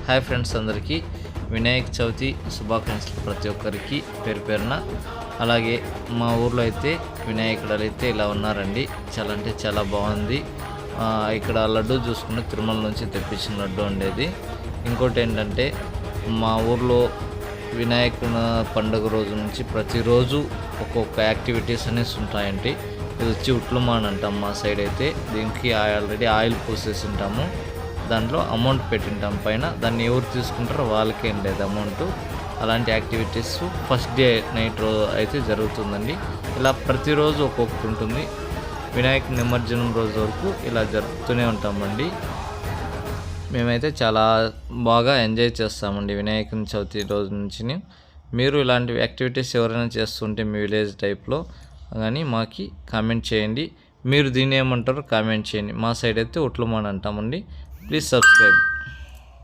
Hi friends, అందరికీ వినాయక చవితి శుభాకాంక్షలు ప్రతి ఒక్కరికి పేరు పేరున. అలాగే మా ఊర్లో అయితే వినాయకుడు అయితే ఇలా ఉన్నారండి. చాలా అంటే చాలా బాగుంది. ఇక్కడ లడ్డు చూసుకుని తిరుమల నుంచి తెప్పించిన లడ్డు ఉండేది. ఇంకోటి ఏంటంటే మా ఊర్లో వినాయకుని పండుగ రోజు నుంచి ప్రతిరోజు ఒక్కొక్క యాక్టివిటీస్ అనేసి ఉంటాయండి. ఇది వచ్చి ఉట్లమాన్ అంటాం మా సైడ్ అయితే. దీనికి ఆల్రెడీ ఆయిల్ పోసేసి ఉంటాము, దాంట్లో అమౌంట్ పెట్టింటాం పైన. దాన్ని ఎవరు తీసుకుంటారో వాళ్ళకేం లేదు అమౌంట్. అలాంటి యాక్టివిటీస్ ఫస్ట్ డే నైట్ రోజు అయితే జరుగుతుందండి. ఇలా ప్రతిరోజు ఒక్కొక్కటి ఉంటుంది. వినాయక నిమజ్జనం రోజు వరకు ఇలా జరుపుతూనే ఉంటామండి. మేమైతే చాలా బాగా ఎంజాయ్ చేస్తామండి వినాయకుని చవితి రోజు నుంచి. మీరు ఇలాంటి యాక్టివిటీస్ ఎవరైనా చేస్తుంటే మీ విలేజ్ టైప్లో కానీ మాకి కామెంట్ చేయండి. మీరు దీన్ని ఏమంటారో కామెంట్ చేయండి. మా సైడ్ అయితే ఉట్లమాన్ అంటామండి. Please subscribe.